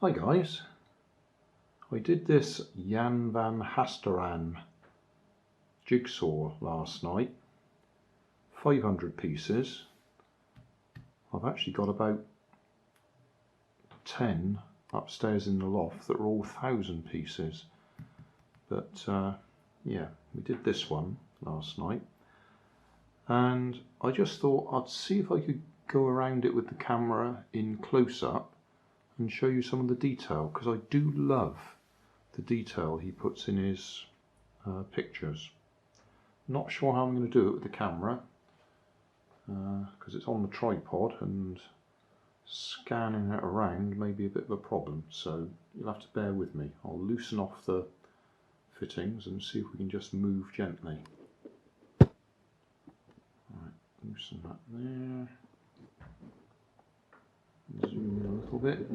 Hi guys, I did this Jan van Haasteren jigsaw last night, 500 pieces. I've actually got about 10 upstairs in the loft that are all 1,000 pieces, but yeah, we did this one last night and I just thought I'd see if I could go around it with the camera in close-up and show you some of the detail, because I do love the detail he puts in his pictures. Not sure how I'm going to do it with the camera because it's on the tripod and scanning it around may be a bit of a problem, so you'll have to bear with me. I'll loosen off the fittings and see if we can just move gently. Right, loosen that there. Zoom in a little bit.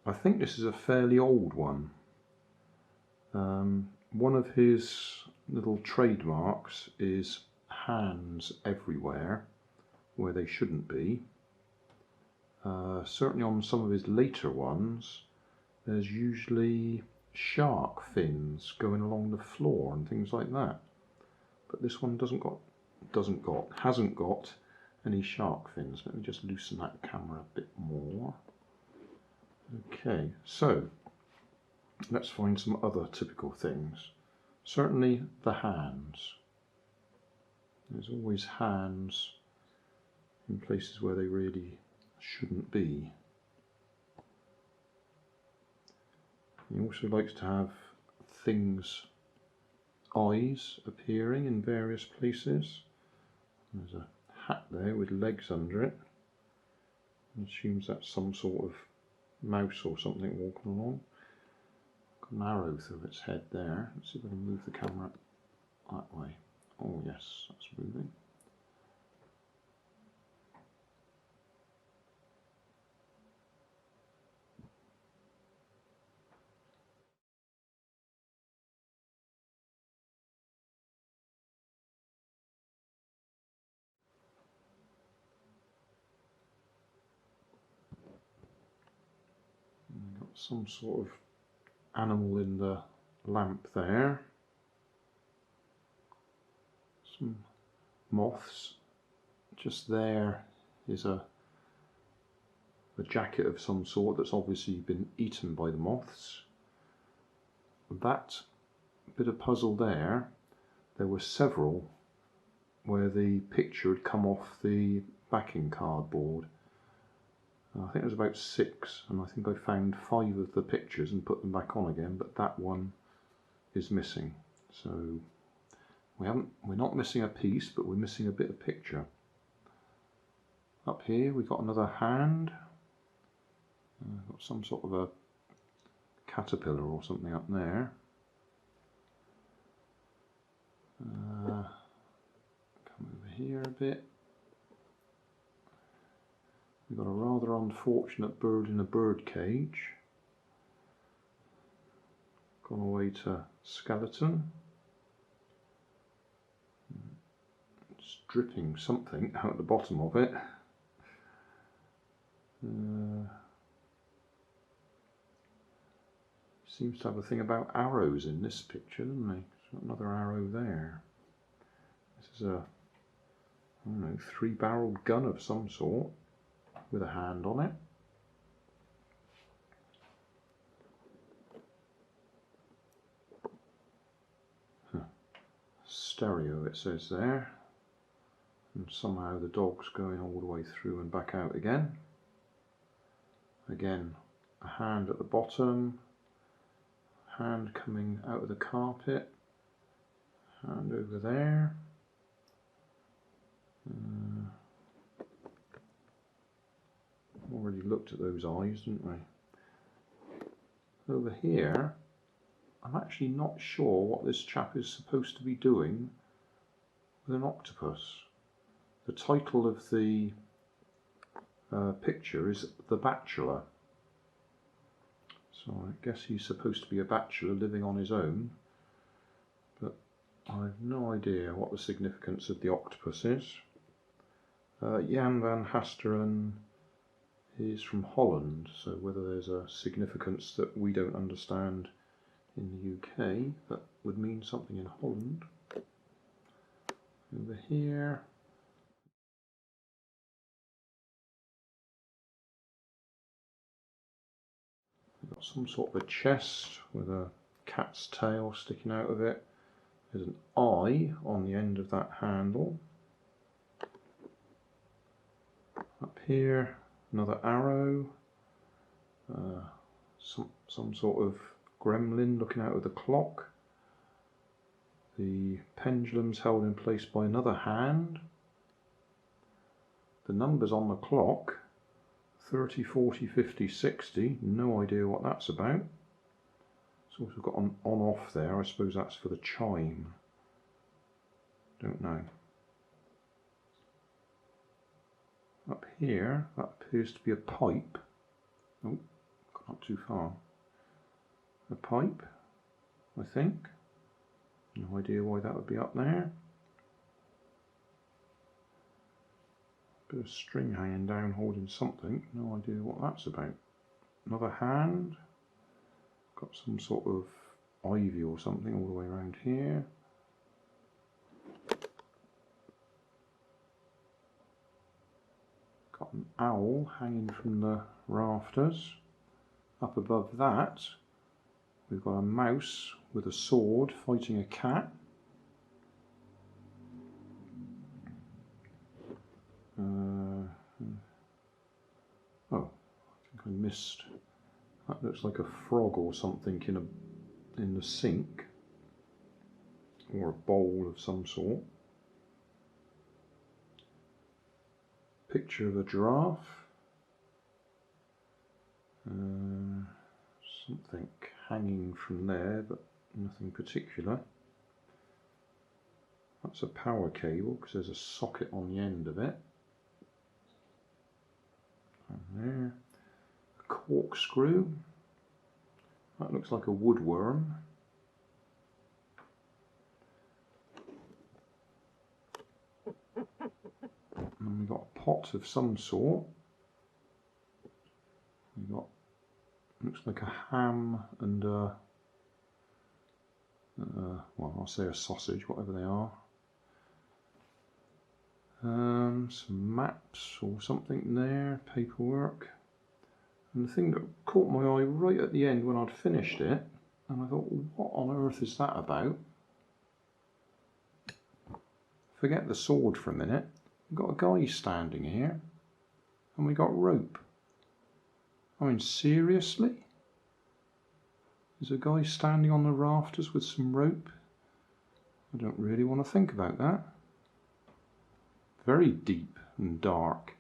I think this is a fairly old one. One of his little trademarks is hands everywhere where they shouldn't be. Certainly on some of his later ones there's usually shark fins going along the floor and things like that. But this one hasn't got any shark fins. Let me just loosen that camera a bit more. Okay, so let's find some other typical things. Certainly the hands. There's always hands in places where they really shouldn't be. He also likes to have things, eyes appearing in various places. There's a hat there with legs under it. I assume that's some sort of mouse or something walking along. Got an arrow through its head there. Let's see if I can move the camera that way. Oh yes, that's moving. Got some sort of animal in the lamp there. Some moths. Just there is a jacket of some sort that's obviously been eaten by the moths. That bit of puzzle there were several where the picture had come off the backing cardboard. I think it was about 6, and I think I found 5 of the pictures and put them back on again, but that one is missing. So we're not missing a piece, but we're missing a bit of picture. Up here we've got another hand. Got some sort of a caterpillar or something up there. Come over here a bit. We've got a rather unfortunate bird in a bird cage. Gone away to skeleton. It's dripping something out the bottom of it. Seems to have a thing about arrows in this picture, doesn't he? There's another arrow there. This is a, I don't know, 3-barreled gun of some sort with a hand on it. Stereo it says there, and somehow the dog's going all the way through and back out again. Again, a hand at the bottom, hand coming out of the carpet, hand over there. Already looked at those eyes, didn't we? Over here, I'm actually not sure what this chap is supposed to be doing with an octopus. The title of the picture is The Bachelor. So I guess he's supposed to be a bachelor living on his own, but I have no idea what the significance of the octopus is. Jan van Haasteren is from Holland, so whether there's a significance that we don't understand in the UK that would mean something in Holland. Over here, we've got some sort of a chest with a cat's tail sticking out of it. There's an eye on the end of that handle. Up here, another arrow, some sort of gremlin looking out of the clock. The pendulum's held in place by another hand. The numbers on the clock, 30, 40, 50, 60, no idea what that's about. It's also got an on-off there, I suppose that's for the chime. Don't know. Up here, that appears to be a pipe. Oh, got not too far. A pipe, I think. No idea why that would be up there. Bit of string hanging down holding something, no idea what that's about. Another hand. Got some sort of ivy or something all the way around here. Got an owl hanging from the rafters. Up above that, we've got a mouse with a sword fighting a cat. Oh, I think I missed. That looks like a frog or something in the sink, or a bowl of some sort. Picture of a giraffe. Something hanging from there, but nothing particular. That's a power cable because there's a socket on the end of it. And there. A corkscrew. That looks like a woodworm. And we've got a pot of some sort. We've got, looks like a ham and a, well, I'll say a sausage, whatever they are. Some maps or something there, paperwork. And the thing that caught my eye right at the end when I'd finished it, and I thought, what on earth is that about? Forget the sword for a minute. We've got a guy standing here, and we got rope. I mean, seriously? There's a guy standing on the rafters with some rope? I don't really want to think about that. Very deep and dark.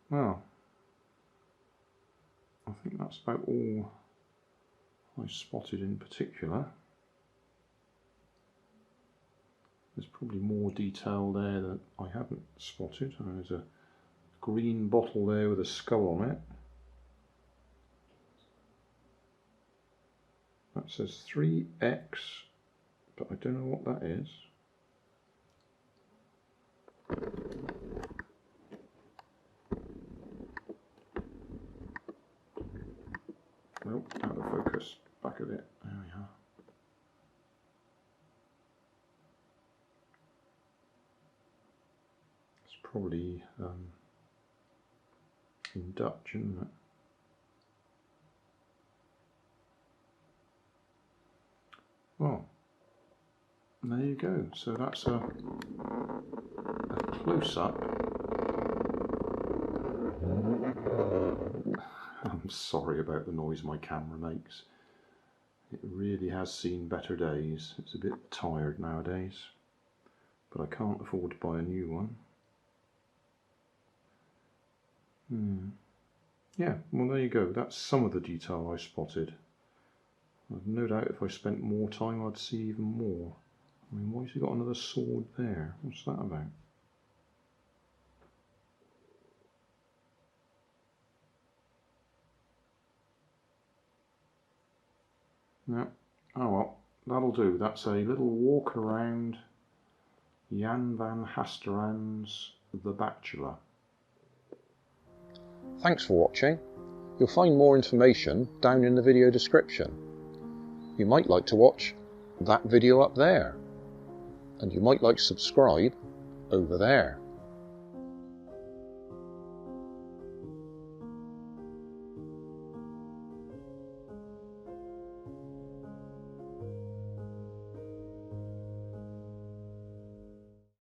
Well, I think that's about all I spotted in particular. There's probably more detail there that I haven't spotted. There's a green bottle there with a skull on it. That says 3X, but I don't know what that is. Nope, out of focus. Back of it. There we are. It's probably in Dutch, isn't it? Well, there you go. So that's a close-up. I'm sorry about the noise my camera makes. It really has seen better days. It's a bit tired nowadays, but I can't afford to buy a new one. Yeah, well there you go. That's some of the detail I spotted. I've no doubt if I spent more time I'd see even more. I mean, why's he got another sword there? What's that about? Yeah, oh well, that'll do. That's a little walk around Jan van Haasteren's The Bachelor. Thanks for watching. You'll find more information down in the video description. You might like to watch that video up there, and you might like to subscribe over there.